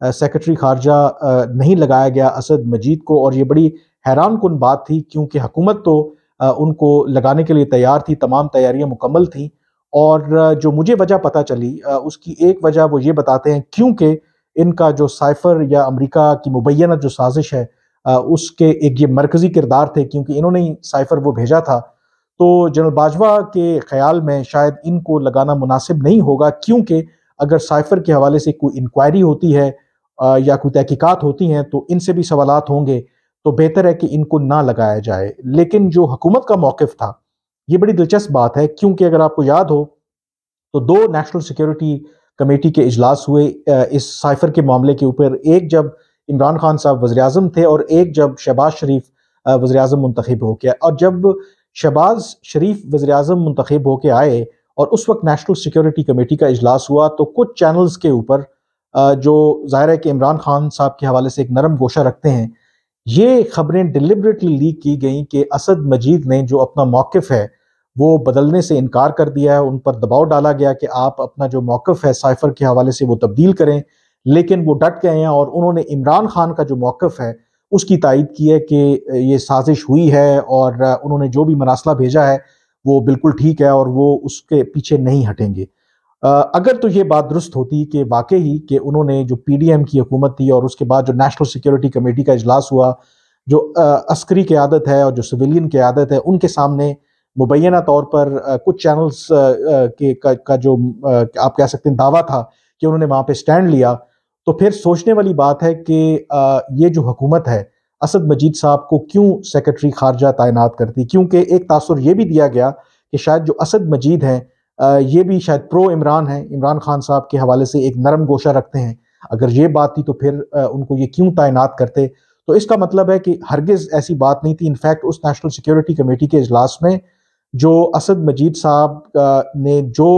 Secretary خارجہ نہیں لگایا گیا اسد مجید کو، اور یہ بڑی حیران کن بات تھی کیونکہ حکومت تو ان کو لگانے کے لیے تیار تھی، تمام تیاریاں مکمل تھیں۔ اور جو مجھے وجہ پتہ چلی اس کی ایک وجہ وہ یہ بتاتے ہیں کیونکہ ان کا جو سائفر یا امریکہ کی مبینہ جو سازش ہے اس کے ایک یہ مرکزی کردار تھے، کیونکہ انہوں نے ہی سائفر وہ بھیجا تھا۔ تو جنرل باجوہ کے خیال میں شاید ان کو لگانا مناسب نہیں ہوگا، کیونکہ اگر سائفر کے حوالے سے کوئی انکوائری ہوتی ہے یا کوئی تحقیقات ہوتی ہیں تو ان سے بھی سوالات ہوں گے، تو بہتر ہے کہ ان کو نہ لگایا جائے۔ لیکن جو حکومت کا موقف تھا یہ بڑی دلچسپ بات ہے، کیونکہ اگر آپ کو یاد ہو تو دو نیشنل سیکیورٹی کمیٹی کے اجلاس ہوئے اس سائفر کے معاملے کے اوپر، ایک جب عمران خان صاحب وزیر اعظم تھے اور ایک جب شہباز شریف وزیر اعظم منتخب ہو کے، اور جب شہباز شریف وزیر اعظم منتخب ہو کے آئے اور اس وقت نیشنل سیکیورٹی کمیٹی کا اجلاس ہوا تو کچھ چینلز کے اوپر جو ظاہر ہے کہ عمران خان صاحب کے حوالے سے ایک نرم گوشہ رکھتے ہیں، یہ خبریں ڈیلیبریٹلی لیک کی گئیں کہ اسد مجید نے جو اپنا موقف ہے وہ بدلنے سے انکار کر دیا ہے، ان پر دباؤ ڈالا گیا کہ آپ اپنا جو موقف ہے سائفر کے حوالے سے وہ تبدیل کریں، لیکن وہ ڈٹ گئے ہیں اور انہوں نے عمران خان کا جو موقف ہے اس کی تائید کی ہے کہ یہ سازش ہوئی ہے، اور انہوں نے جو بھی مراسلہ بھیجا ہے وہ بالکل ٹھیک ہے اور وہ اس کے پیچھے نہیں ہٹیں گے۔ اگر تو یہ بات درست ہوتی کہ واقعی کہ انہوں نے جو پی ڈی ایم کی حکومت تھی اور اس کے بعد جو نیشنل سیکیورٹی کمیٹی کا اجلاس ہوا، جو عسکری قیادت ہے اور جو سویلین قیادت ہے ان کے سامنے مبینہ طور پر کچھ چینلز کا جو آپ کہہ سکتے ہیں دعویٰ تھا کہ انہوں نے وہاں پہ سٹینڈ لیا، تو پھر سوچنے والی بات ہے کہ یہ جو حکومت ہے اسد مجید صاحب کو کیوں سیکرٹری خارجہ تعینات کرتی، کیونکہ ایک تاثر یہ بھی دیا گیا کہ شاید جو اسد مجید ہیں یہ بھی شاید پرو عمران ہیں، عمران خان صاحب کے حوالے سے ایک نرم گوشہ رکھتے ہیں۔ اگر یہ بات تھی تو پھر ان کو یہ کیوں تعینات کرتے؟ تو اس کا مطلب ہے کہ ہرگز ایسی بات نہیں تھی۔ انفیکٹ اس نیشنل سیکیورٹی کمیٹی کے اجلاس میں جو اسد مجید صاحب نے جو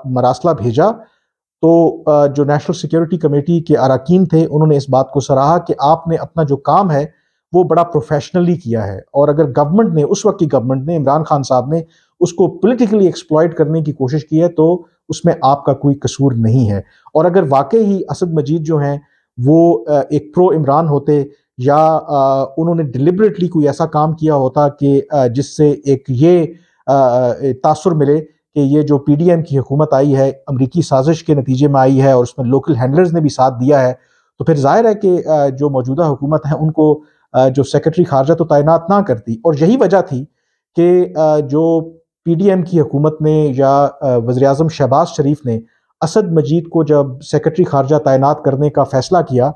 مراسلہ بھیجا تو جو نیشنل سیکیورٹی کمیٹی کے اراکین تھے انہوں نے اس بات کو سراہا کہ آپ نے اپنا جو کام ہے وہ بڑا پروفیشنلی کیا ہے، اور اگر گورنمنٹ نے، اس وقت کی گورنمنٹ نے، عمران خان صاحب نے اس کو پولیٹیکلی ایکسپلائٹ کرنے کی کوشش کی ہے تو اس میں آپ کا کوئی قصور نہیں ہے۔ اور اگر واقعی ہی اسد مجید جو ہیں وہ ایک پرو عمران ہوتے یا انہوں نے ڈیلیبریٹلی کوئی ایسا کام کیا ہوتا کہ جس سے ایک یہ تاثر ملے کہ یہ جو پی ڈی ایم کی حکومت آئی ہے امریکی سازش کے نتیجے میں آئی ہے اور اس میں لوکل ہینڈلرز نے بھی ساتھ دیا ہے، تو پھر ظاہر ہے کہ جو موجودہ حکومت ہے ان کو جو سیکرٹری خارجہ تو تعینات نہ کرتی۔ اور یہی وجہ تھی کہ جو پی ڈی ایم کی حکومت نے یا وزیر اعظم شہباز شریف نے اسد مجید کو جب سیکرٹری خارجہ تعینات کرنے کا فیصلہ کیا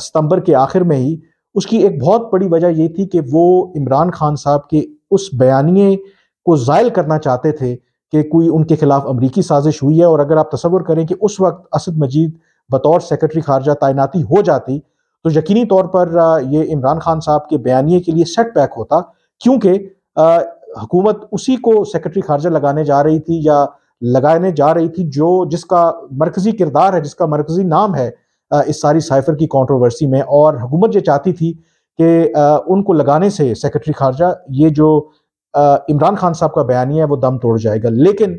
ستمبر کے آخر میں ہی، اس کی ایک بہت بڑی وجہ یہ تھی کہ وہ عمران خان صاحب کے اس بیانیے کو زائل کرنا چاہتے تھے کہ کوئی ان کے خلاف امریکی سازش ہوئی ہے۔ اور اگر آپ تصور کریں کہ اس وقت اسد مجید بطور سیکرٹری خارجہ تعیناتی ہو جاتی تو یقینی طور پر یہ عمران خان صاحب کے بیانیے کے لیے سیٹ بیک ہوتا، کیونکہ حکومت اسی کو سیکرٹری خارجہ لگانے جا رہی تھی یا لگانے جا رہی تھی جس کا مرکزی کردار ہے، جس کا مرکزی نام ہے اس ساری سائفر کی کنٹروورسی میں، اور حکومت یہ چاہتی تھی کہ ان کو لگانے سے سیکرٹری خارجہ یہ جو عمران خان صاحب کا بیانیہ ہے وہ دم توڑ جائے گا۔ لیکن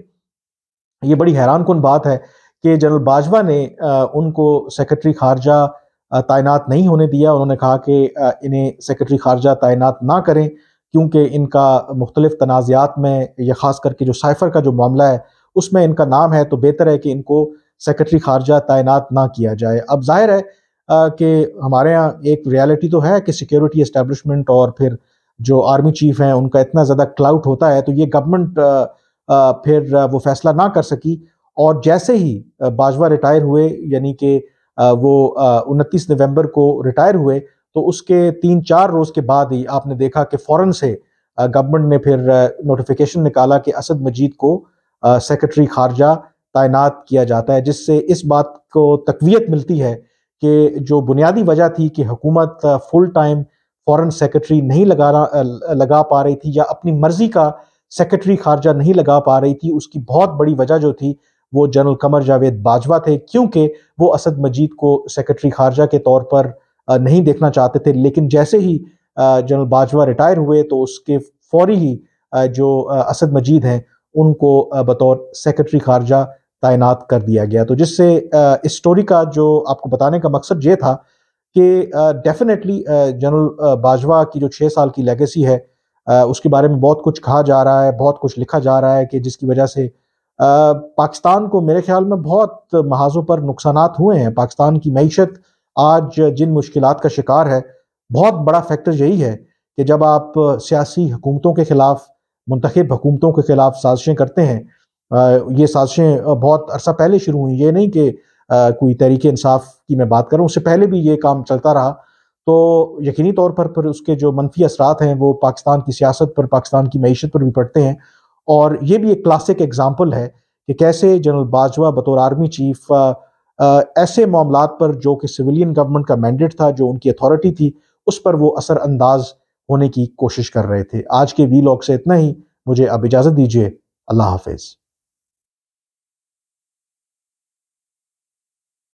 یہ بڑی حیران کن بات ہے کہ جنرل باجوہ نے ان کو سیکرٹری خارجہ تعینات نہیں ہونے دیا۔ انہوں نے کہا کہ انہیں سیکرٹری خارجہ تعینات نہ کریں کیونکہ ان کا مختلف تنازعات میں، یا خاص کر کے جو سائفر کا جو معاملہ ہے اس میں ان کا نام ہے، تو بہتر ہے کہ ان کو سیکرٹری خارجہ تعینات نہ کیا جائے۔ اب ظاہر ہے کہ ہمارے ہاں ایک ریالٹی تو ہے کہ سیکیورٹی اسٹیبلشمنٹ اور پھر جو آرمی چیف ہیں ان کا اتنا زیادہ کلاؤٹ ہوتا ہے، تو یہ گورنمنٹ پھر وہ فیصلہ نہ کر سکی، اور جیسے ہی باجوہ ریٹائر ہوئے، یعنی کہ وہ 29 نومبر کو ریٹائر ہوئے، تو اس کے 3-4 روز کے بعد ہی آپ نے دیکھا کہ فوراً سے گورنمنٹ نے پھر نوٹیفیکیشن نکالا کہ اسد مجید کو سیکرٹری خارجہ تعینات کیا جاتا ہے، جس سے اس بات کو تقویت ملتی ہے کہ جو بنیادی وجہ تھی کہ حکومت فل ٹائم فورن سیکرٹری نہیں لگا پا رہی تھی یا اپنی مرضی کا سیکرٹری خارجہ نہیں لگا پا رہی تھی، اس کی بہت بڑی وجہ جو تھی وہ جنرل قمر جاوید باجوہ تھے، کیونکہ وہ اسد مجید کو سیکرٹری خارجہ کے طور پر نہیں دیکھنا چاہتے تھے۔ لیکن جیسے ہی جنرل باجوہ ریٹائر ہوئے تو اس کے فوری ہی جو اسد مجید ہیں ان کو بطور سیکرٹری خارجہ تعینات کر دیا گیا. تو جس سے اس سٹوری کا جو آپ کو بتانے کا مقصد یہ تھا کہ ڈیفینیٹلی جنرل باجوہ کی جو 6 سال کی لیگیسی ہے اس کے بارے میں بہت کچھ کہا جا رہا ہے، بہت کچھ لکھا جا رہا ہے کہ جس کی وجہ سے پاکستان کو میرے خیال میں بہت محاذوں پر نقصانات ہوئے ہیں. پاکستان کی معیشت آج جن مشکلات کا شکار ہے، بہت بڑا فیکٹر یہی ہے کہ جب آپ سیاسی حکومتوں کے خلاف، منتخب حکومتوں کے خلاف سازشیں کرتے ہیں. یہ سازشیں بہت عرصہ پہلے شروع ہوئی، یہ نہیں کہ کوئی تحریک انصاف کی میں بات کروں، اس سے پہلے بھی یہ کام چلتا رہا. تو یقینی طور پر پھر اس کے جو منفی اثرات ہیں وہ پاکستان کی سیاست پر، پاکستان کی معیشت پر بھی پڑتے ہیں. اور یہ بھی ایک کلاسک ایگزامپل ہے کہ کیسے جنرل باجوہ بطور آرمی چیف ایسے معاملات پر جو کہ سویلین گورنمنٹ کا مینڈیٹ تھا، جو ان کی اتھارٹی تھی، اس پر وہ اثر انداز ہونے کی کوشش کر رہے تھے. آج کے وی لاگ سے اتنا ہی. مجھے اب اجازت دیجیے. اللہ حافظ.